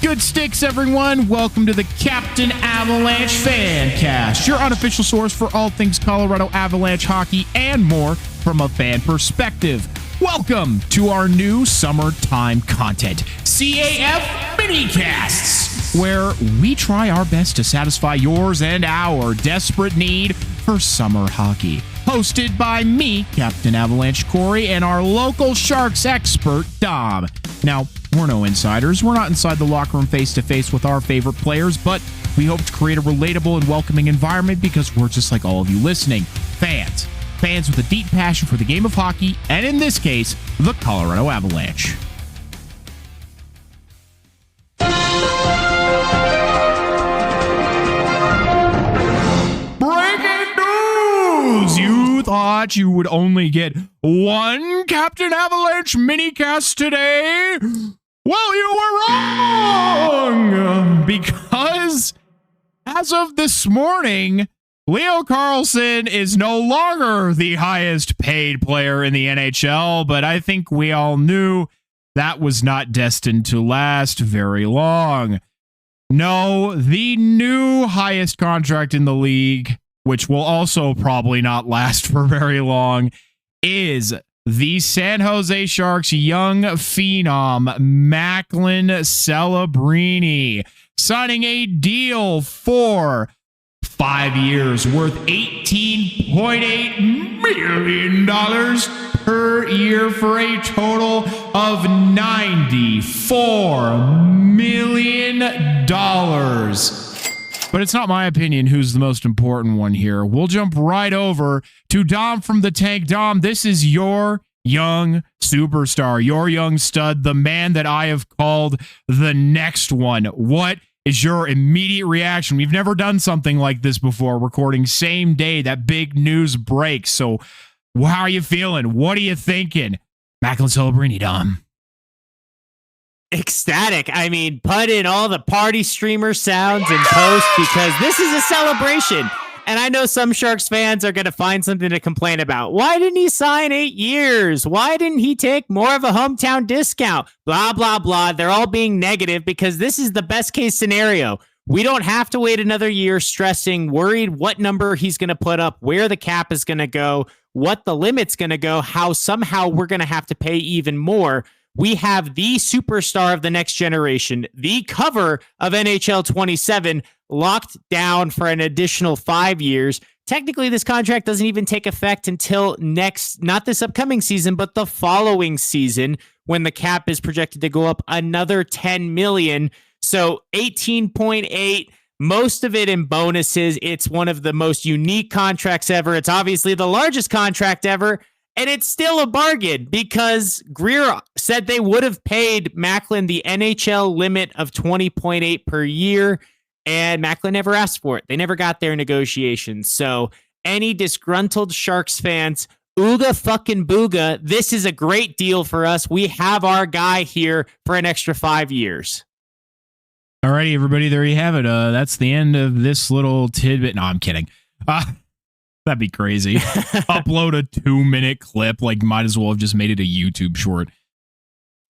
good sticks, everyone? Welcome to the Captain Avalanche Fancast, your unofficial source for all things Colorado Avalanche hockey and more from a fan perspective. Welcome to our new summertime content, CAF Minicasts, where we try our best to satisfy yours and our desperate need for summer hockey. Hosted by me, Captain Avalanche Corey, and our local Sharks expert, Dom. Now, we're no insiders. We're not inside the locker room face-to-face with our favorite players, but we hope to create a relatable and welcoming environment because we're just like all of you listening. Fans with a deep passion for the game of hockey, and in this case, the Colorado Avalanche. You thought you would only get one Captain Avalanche minicast today? Well, you were wrong! Because as of this morning, Leo Carlsson is no longer the highest paid player in the NHL, but I think we all knew that was not destined to last very long. No, the new highest contract in the league, which will also probably not last for very long, is the San Jose Sharks' young phenom, Macklin Celebrini, signing a deal for 5 years worth $18.8 million per year for a total of $94 million. But it's not my opinion who's the most important one here. We'll jump right over to Dom from the Tank. Dom, this is your young superstar, your young stud, the man that I have called the next one. What is your immediate reaction? We've never done something like this before, recording same day that big news breaks. So how are you feeling? What are you thinking? Macklin Celebrini, Dom. Ecstatic. I mean, put in all the party streamer sounds and post because this is a celebration. And I know some Sharks fans are going to find something to complain about. Why didn't he sign 8 years? Why didn't he take more of a hometown discount? Blah, blah, blah. They're all being negative because this is the best case scenario. We don't have to wait another year stressing, worried what number he's going to put up, where the cap is going to go, what the limit's going to go, how somehow we're going to have to pay even more. We have the superstar of the next generation, the cover of NHL 27, locked down for an additional 5 years. Technically, this contract doesn't even take effect until not this upcoming season, but the following season, when the cap is projected to go up another $10 million. So 18.8, most of it in bonuses. It's one of the most unique contracts ever. It's obviously the largest contract ever. And it's still a bargain because Greer said they would have paid Macklin the NHL limit of 20.8 per year, and Macklin never asked for it. They never got their negotiations. So any disgruntled Sharks fans, ooga fucking booga, this is a great deal for us. We have our guy here for an extra 5 years. Alrighty, everybody, there you have it. That's the end of this little tidbit. No, I'm kidding. That'd be crazy. Upload a 2-minute clip, like might as well have just made it a YouTube short.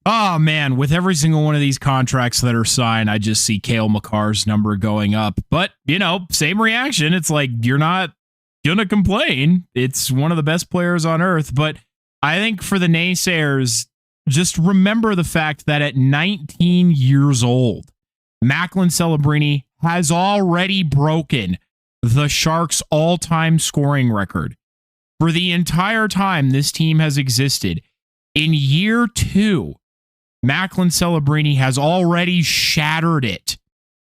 Oh man, with every single one of these contracts that are signed, I just see Cale Makar's number going up. But, you know, same reaction. It's like, you're not gonna complain. It's one of the best players on earth. But I think for the naysayers, just remember the fact that at 19 years old, Macklin Celebrini has already broken the Sharks' all-time scoring record. For the entire time this team has existed, in year 2, Macklin Celebrini has already shattered it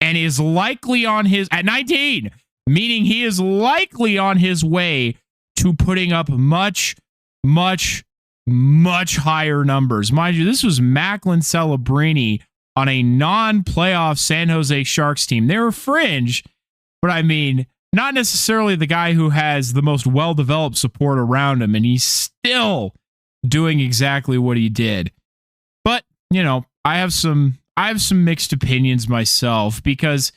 and is likely on his, at 19, meaning he is likely on his way to putting up much, much, much higher numbers. Mind you, this was Macklin Celebrini on a non-playoff San Jose Sharks team. They were fringe, but I mean, not necessarily the guy who has the most well-developed support around him, and he's still doing exactly what he did. But, you know, I have some mixed opinions myself, because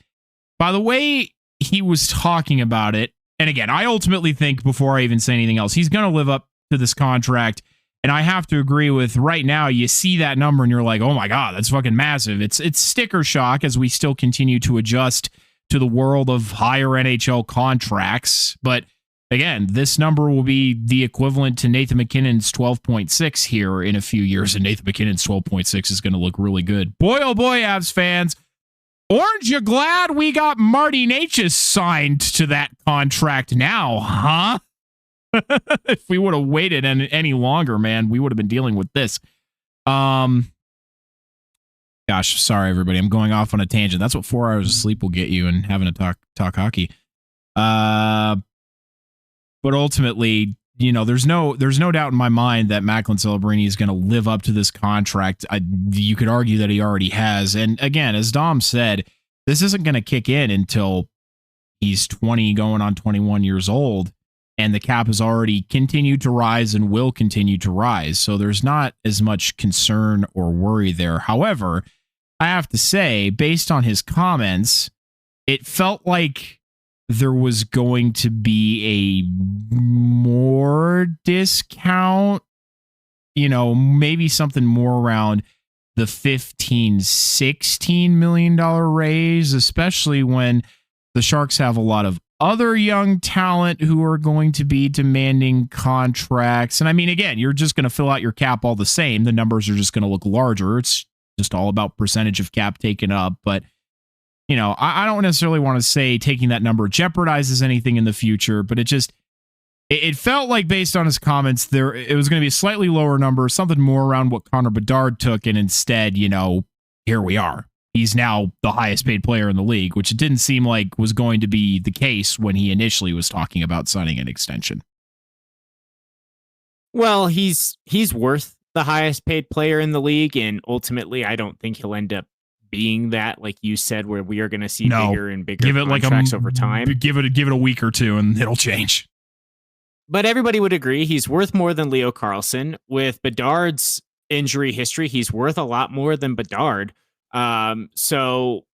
by the way he was talking about it, and again, I ultimately think, before I even say anything else, he's going to live up to this contract And I have to agree with right now, you see that number and you're like, oh my God, that's fucking massive. It's sticker shock as we still continue to adjust to the world of higher NHL contracts. But again, this number will be the equivalent to Nathan MacKinnon's 12.6 here in a few years. And Nathan MacKinnon's 12.6 is going to look really good. Boy, oh boy, Avs fans. Aren't you glad we got Marty Necas signed to that contract now, huh? If we would have waited any longer, man, we would have been dealing with this. Gosh, sorry, everybody. I'm going off on a tangent. That's what 4 hours of sleep will get you and having to talk hockey. But ultimately, there's no doubt in my mind that Macklin Celebrini is going to live up to this contract. You could argue that he already has. And again, as Dom said, this isn't going to kick in until he's 20 going on 21 years old. And the cap has already continued to rise and will continue to rise. So there's not as much concern or worry there. However, I have to say, based on his comments, it felt like there was going to be a more discount, maybe something more around the $15-16 million raise, especially when the Sharks have a lot of other young talent who are going to be demanding contracts. And I mean, again, you're just going to fill out your cap all the same. The numbers are just going to look larger. It's just all about percentage of cap taken up. But, I don't necessarily want to say taking that number jeopardizes anything in the future, but it felt like based on his comments there, it was going to be a slightly lower number, something more around what Connor Bedard took. And instead, here we are. He's now the highest paid player in the league, which it didn't seem like was going to be the case when he initially was talking about signing an extension. Well, he's worth the highest paid player in the league, and ultimately, I don't think he'll end up being that, like you said, where we are going to see bigger and bigger contracts over time. Give it a week or two, and it'll change. But everybody would agree he's worth more than Leo Carlsson. With Bedard's injury history, he's worth a lot more than Bedard. So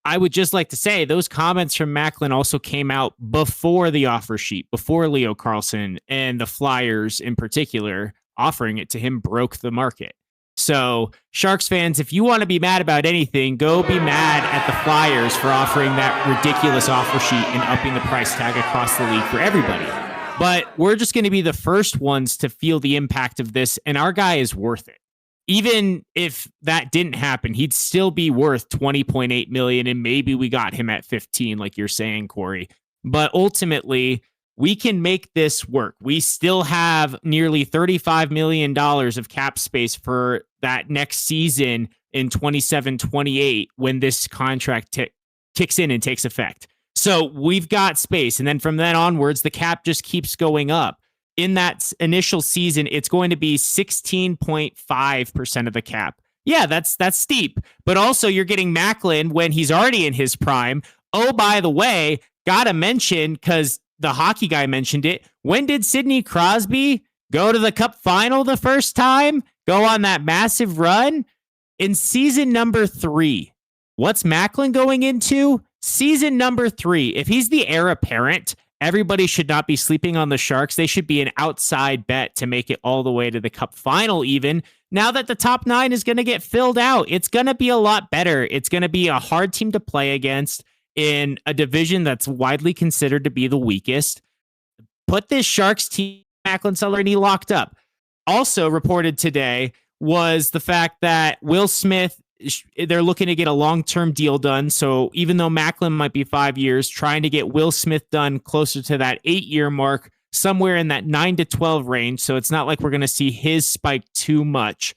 I would just like to say those comments from Macklin also came out before the offer sheet, before Leo Carlsson and the Flyers in particular offering it to him broke the market. So Sharks fans, if you want to be mad about anything, go be mad at the Flyers for offering that ridiculous offer sheet and upping the price tag across the league for everybody. But we're just going to be the first ones to feel the impact of this, and our guy is worth it. Even if that didn't happen, he'd still be worth $20.8 million, and maybe we got him at 15, like you're saying, Corey. But ultimately, we can make this work. We still have nearly $35 million of cap space for that next season in 27-28 when this contract kicks in and takes effect. So we've got space, and then from then onwards, the cap just keeps going up. In that initial season, it's going to be 16.5% of the cap. Yeah, that's steep. But also, you're getting Macklin when he's already in his prime. Oh, by the way, gotta mention, because the hockey guy mentioned it, when did Sidney Crosby go to the Cup final the first time? Go on that massive run? In season number 3. What's Macklin going into? Season number 3. If he's the heir apparent, everybody should not be sleeping on the Sharks. They should be an outside bet to make it all the way to the Cup final even. Now that the top 9 is going to get filled out, it's going to be a lot better. It's going to be a hard team to play against in a division that's widely considered to be the weakest. Put this Sharks team, Macklin Celebrini, locked up. Also reported today was the fact that Will Smith, they're looking to get a long-term deal done. So even though Macklin might be 5 years, trying to get Will Smith done closer to that 8-year mark, somewhere in that 9 to 12 range. So it's not like we're going to see his spike too much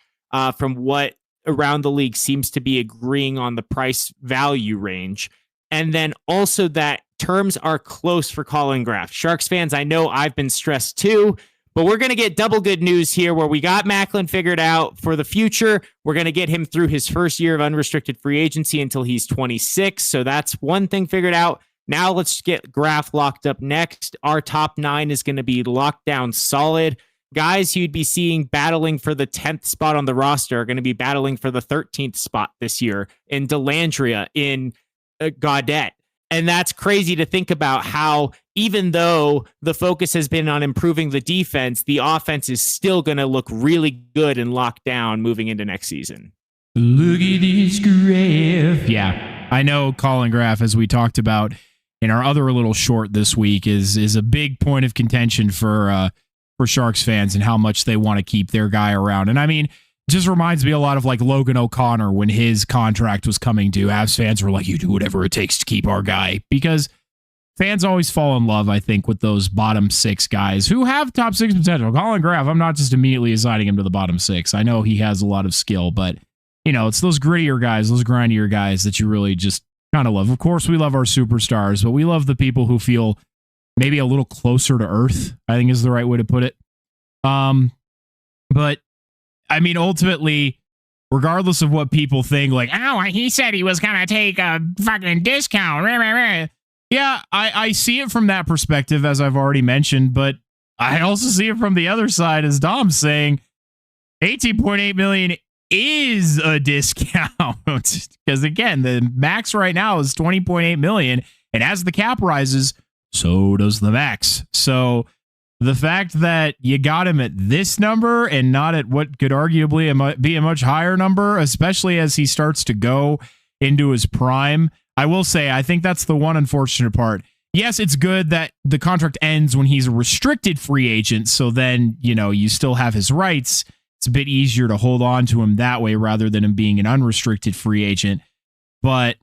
from what around the league seems to be agreeing on the price value range. And then also that terms are close for Colin Graff. Sharks fans, I know I've been stressed too, but we're going to get double good news here where we got Macklin figured out for the future. We're going to get him through his first year of unrestricted free agency until he's 26. So that's one thing figured out. Now let's get Graff locked up next. Our top 9 is going to be locked down solid. Guys you'd be seeing battling for the 10th spot on the roster are going to be battling for the 13th spot this year in Delandria, in Gaudette. And that's crazy to think about how even though the focus has been on improving the defense, the offense is still going to look really good and locked down moving into next season. Look at this graph. Yeah, I know Colin Graff, as we talked about in our other little short this week, is a big point of contention for Sharks fans and how much they want to keep their guy around. And I mean, it just reminds me a lot of like Logan O'Connor when his contract was coming due. Avs fans were like, you do whatever it takes to keep our guy, because fans always fall in love, I think, with those bottom six guys who have top six potential. Colin Graff, I'm not just immediately assigning him to the bottom six. I know he has a lot of skill, but it's those grittier guys, those grindier guys that you really just kind of love. Of course, we love our superstars, but we love the people who feel maybe a little closer to earth, I think is the right way to put it. But I mean, ultimately, regardless of what people think, like, oh, he said he was going to take a fucking discount. Yeah, I see it from that perspective, as I've already mentioned, but I also see it from the other side, as Dom's saying, $18.8 million is a discount. Because again, the max right now is $20.8 million, and as the cap rises, so does the max. So the fact that you got him at this number and not at what could arguably be a much higher number, especially as he starts to go into his prime, I will say, I think that's the one unfortunate part. Yes, it's good that the contract ends when he's a restricted free agent, so then, you still have his rights. It's a bit easier to hold on to him that way rather than him being an unrestricted free agent. But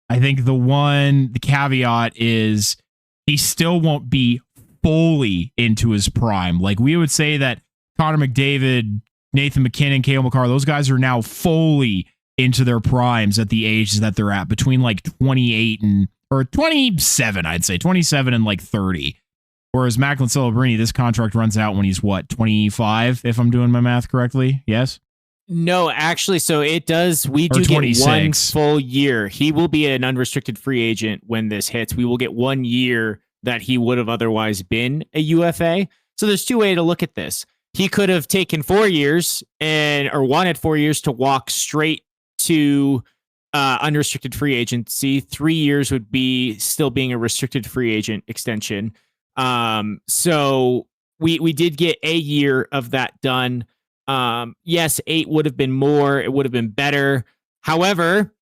I think the caveat is he still won't be fully into his prime. Like we would say that Connor McDavid, Nathan McKinnon, Cale Makar, those guys are now fully into their primes at the ages that they're at, between like 27, I'd say 27 and like 30. Whereas Macklin Celebrini, this contract runs out when he's 25, if I'm doing my math correctly. Yes? No, actually, so it does. We do get 1 full year. He will be an unrestricted free agent when this hits. We will get 1 year that he would have otherwise been a UFA. So there's two ways to look at this. He could have taken 4 years or wanted 4 years to walk straight to unrestricted free agency. 3 years would be still being a restricted free agent extension. So we did get a year of that done. Yes, 8 would have been more. It would have been better. However,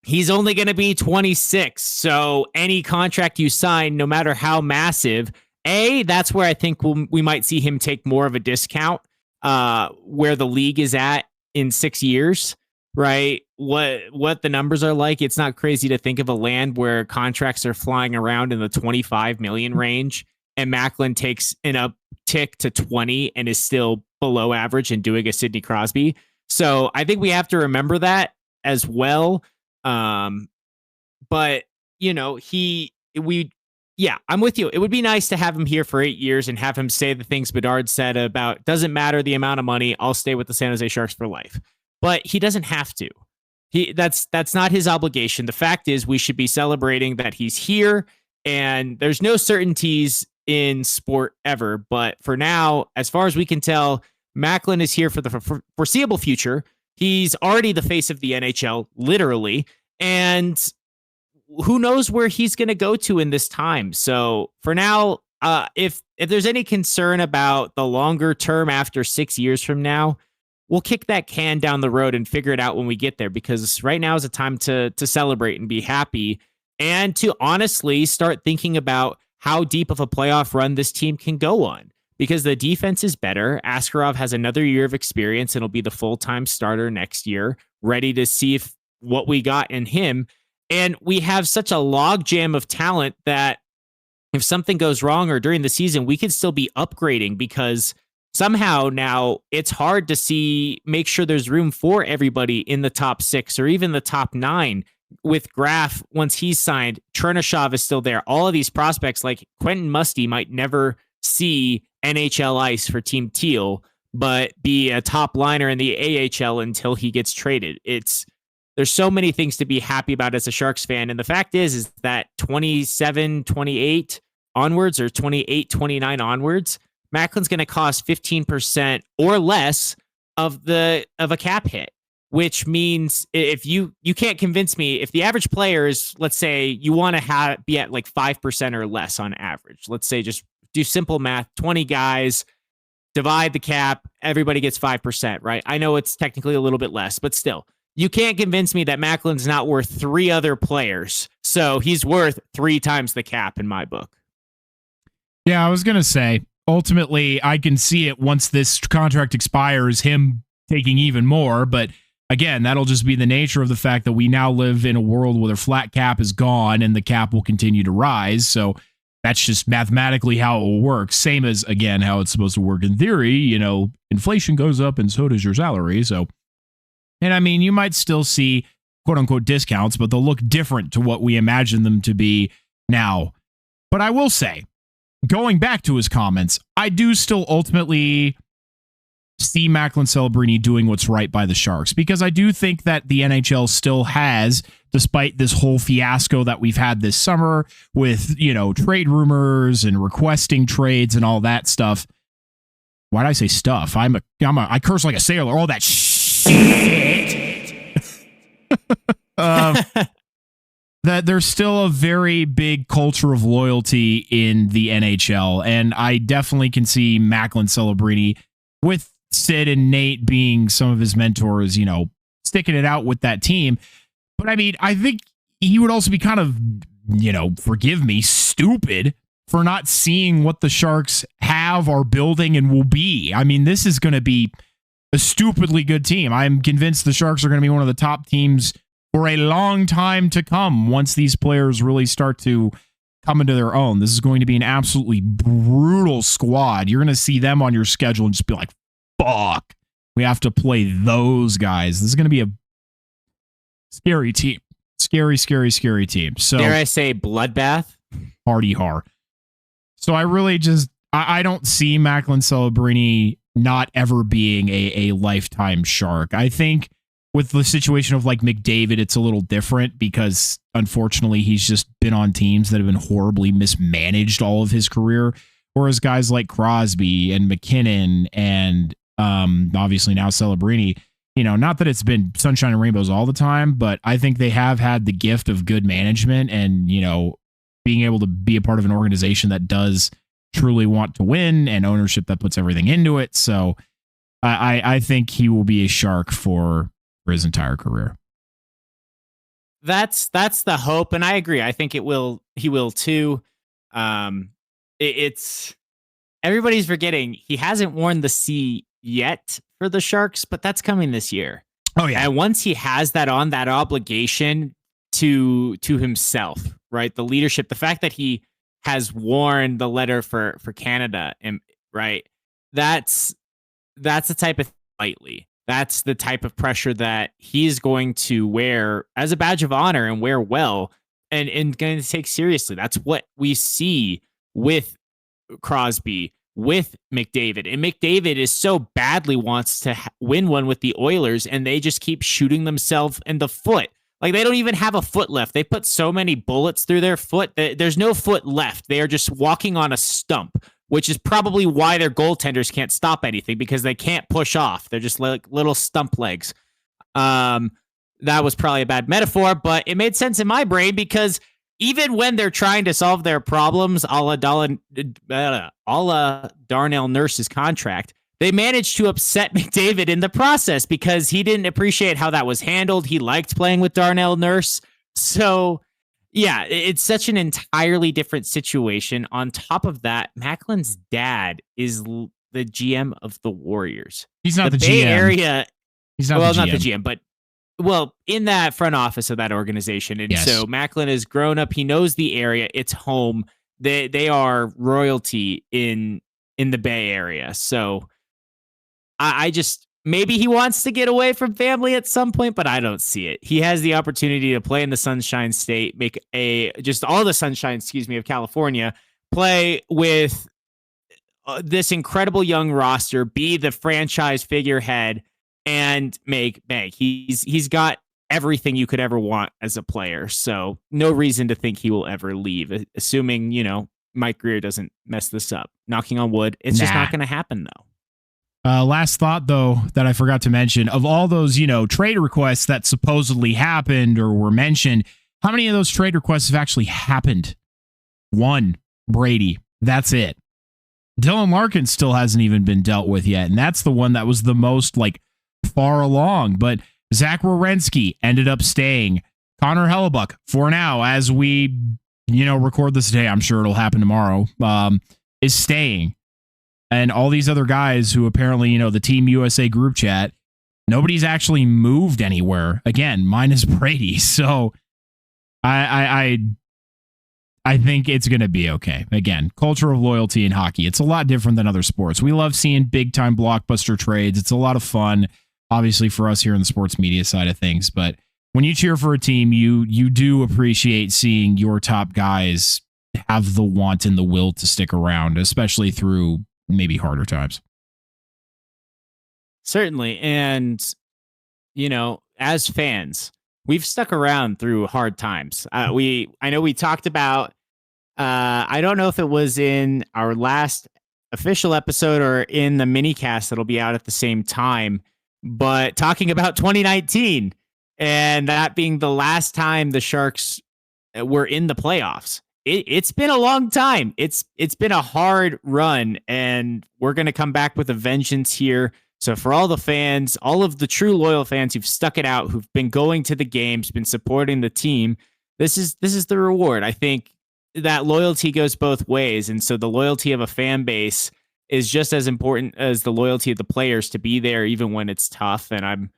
he's only going to be 26. So any contract you sign, no matter how massive, that's where I think we might see him take more of a discount, where the league is at in 6 years, right? What the numbers are like. It's not crazy to think of a land where contracts are flying around in the 25 million range, and Macklin takes an uptick to 20 and is still below average and doing a Sidney Crosby. So I think we have to remember that as well. But I'm with you. It would be nice to have him here for 8 years and have him say the things Bedard said about, doesn't matter the amount of money, I'll stay with the San Jose Sharks for life. But he doesn't have to. That's not his obligation. The fact is, we should be celebrating that he's here, and there's no certainties in sport ever. But for now, as far as we can tell, Macklin is here for the foreseeable future. He's already the face of the NHL, literally. And who knows where he's going to go to in this time. So for now, if there's any concern about the longer term after 6 years from now, we'll kick that can down the road and figure it out when we get there, because right now is a time to celebrate and be happy, and to honestly start thinking about how deep of a playoff run this team can go on, because the defense is better. Askarov has another year of experience and will be the full-time starter next year, ready to see if what we got in him. And we have such a logjam of talent that if something goes wrong or during the season, we could still be upgrading, because somehow now it's hard to make sure there's room for everybody in the top 6 or even the top 9. With Graff, once he's signed, Chernyshov is still there. All of these prospects like Quentin Musty might never see NHL ice for Team Teal, but be a top liner in the AHL until he gets traded. There's so many things to be happy about as a Sharks fan. And the fact is that 27, 28 onwards, or 28, 29 onwards, Macklin's going to cost 15% or less of a cap hit. which means if you can't convince me, if the average player is, let's say you want to be at like 5% or less on average, let's say just do simple math, 20 guys, divide the cap, everybody gets 5%, right? I know it's technically a little bit less, but still, you can't convince me that Macklin's not worth 3 other players. So he's worth 3 times the cap in my book. Yeah, I was going to say, ultimately, I can see it once this contract expires, him taking even more. But again, that'll just be the nature of the fact that we now live in a world where the flat cap is gone and the cap will continue to rise. So that's just mathematically how it will work. Same as, again, how it's supposed to work in theory. You know, inflation goes up and so does your salary. So, and I mean, you might still see quote unquote discounts, but they'll look different to what we imagine them to be now. But I will say, going back to his comments, I do still ultimately see Macklin Celebrini doing what's right by the Sharks, because I do think that the NHL still has, despite this whole fiasco that we've had this summer with, you know, trade rumors and requesting trades and all that stuff. Why did I say stuff? I curse like a sailor. All that shit. That there's still a very big culture of loyalty in the NHL, and I definitely can see Macklin Celebrini, with Sid and Nate being some of his mentors, you know, sticking it out with that team. But I mean, I think he would also be kind of, you know, forgive me, stupid for not seeing what the Sharks have, are building, and will be. I mean, this is going to be a stupidly good team. I'm convinced the Sharks are going to be one of the top teams for a long time to come once these players really start to come into their own. This is going to be an absolutely brutal squad. You're going to see them on your schedule and just be like, fuck, we have to play those guys. This is going to be a scary team. Scary, scary, scary team. So, dare I say bloodbath? Hardy har. So I really just, I don't see Macklin Celebrini not ever being a lifetime Shark. I think with the situation of like McDavid, it's a little different because unfortunately he's just been on teams that have been horribly mismanaged all of his career. Whereas guys like Crosby and McKinnon and obviously now Celebrini, you know, not that it's been sunshine and rainbows all the time, but I think they have had the gift of good management and, you know, being able to be a part of an organization that does truly want to win and ownership that puts everything into it. So I think he will be a Shark for his entire career. That's the hope, and I agree. I think he will too. It's everybody's forgetting he hasn't worn the C yet for the Sharks, but that's coming this year. Oh yeah. And once he has that on, that obligation to himself, right? The leadership, the fact that he has worn the letter for Canada, and right, that's the type of lightly. That's the type of pressure that he's going to wear as a badge of honor and wear well and going to take seriously. That's what we see with Crosby, with McDavid. And McDavid is so badly wants to win one with the Oilers, and they just keep shooting themselves in the foot. Like, they don't even have a foot left. They put so many bullets through their foot that there's no foot left. They are just walking on a stump, which is probably why their goaltenders can't stop anything, because they can't push off. They're just like little stump legs. That was probably a bad metaphor, but it made sense in my brain, because even when they're trying to solve their problems, a la Darnell Nurse's contract, they managed to upset McDavid in the process because he didn't appreciate how that was handled. He liked playing with Darnell Nurse. So, yeah, it's such an entirely different situation. On top of that, Macklin's dad is the GM of the Warriors. He's not the Bay GM. Area. He's not Not the GM, but in that front office of that organization. And yes. So Macklin has grown up. He knows the area. It's home. They are royalty in the Bay Area. So I just, maybe he wants to get away from family at some point, but I don't see it. He has the opportunity to play in the Sunshine State, make all the sunshine, of California, play with this incredible young roster, be the franchise figurehead, and make bank. He's got everything you could ever want as a player. So no reason to think he will ever leave, assuming, Mike Grier doesn't mess this up. Knocking on wood. It's just not going to happen, though. Last thought, though, that I forgot to mention, of all those, trade requests that supposedly happened or were mentioned, how many of those trade requests have actually happened? One, Brady. That's it. Dylan Larkin still hasn't even been dealt with yet, and that's the one that was the most, far along. But Zach Werenski ended up staying. Connor Hellebuck, for now, as we, record this today, I'm sure it'll happen tomorrow, is staying. And all these other guys who apparently, the Team USA group chat, nobody's actually moved anywhere. Again, minus Brady. So I think it's going to be okay. Again, culture of loyalty in hockey. It's a lot different than other sports. We love seeing big time blockbuster trades. It's a lot of fun, obviously, for us here in the sports media side of things. But when you cheer for a team, you do appreciate seeing your top guys have the want and the will to stick around, especially through maybe harder times. Certainly. And, as fans, we've stuck around through hard times. I know we talked about, I don't know if it was in our last official episode or in the minicast that'll be out at the same time, but talking about 2019 and that being the last time the Sharks were in the playoffs. It's been a long time. It's been a hard run, and we're going to come back with a vengeance here. So for all the fans, all of the true loyal fans who've stuck it out, who've been going to the games, been supporting the team, this is the reward. I think that loyalty goes both ways, and so the loyalty of a fan base is just as important as the loyalty of the players to be there even when it's tough. And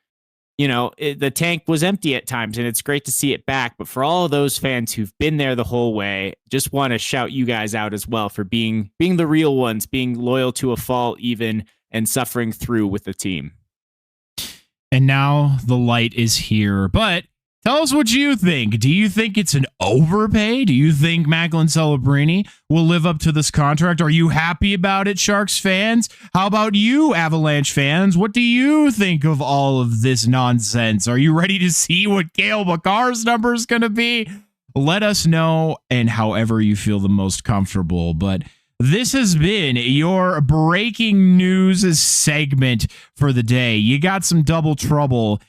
the tank was empty at times, and it's great to see it back. But for all of those fans who've been there the whole way, just want to shout you guys out as well for being the real ones, being loyal to a fault even, and suffering through with the team. And now the light is here. But tell us what you think. Do you think it's an overpay? Do you think Macklin Celebrini will live up to this contract? Are you happy about it, Sharks fans? How about you, Avalanche fans? What do you think of all of this nonsense? Are you ready to see what Cale Makar's number is going to be? Let us know, and however you feel the most comfortable. But this has been your breaking news segment for the day. You got some double trouble.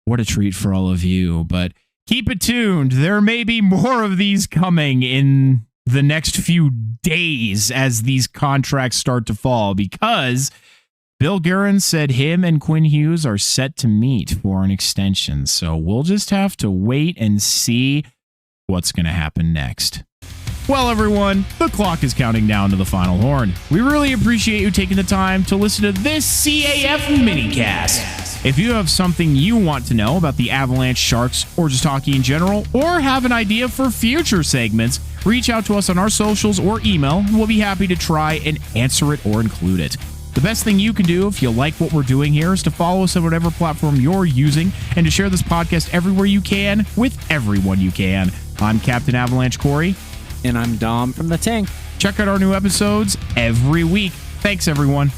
What a treat for all of you, but keep it tuned. There may be more of these coming in the next few days as these contracts start to fall, because Bill Guerin said him and Quinn Hughes are set to meet for an extension. So we'll just have to wait and see what's going to happen next. Well, everyone, the clock is counting down to the final horn. We really appreciate you taking the time to listen to this CAF minicast. If you have something you want to know about the Avalanche, Sharks, or just hockey in general, or have an idea for future segments, reach out to us on our socials or email, and we'll be happy to try and answer it or include it. The best thing you can do if you like what we're doing here is to follow us on whatever platform you're using and to share this podcast everywhere you can with everyone you can. I'm Captain Avalanche Corey. And I'm Dom from the Tank. Check out our new episodes every week. Thanks, everyone.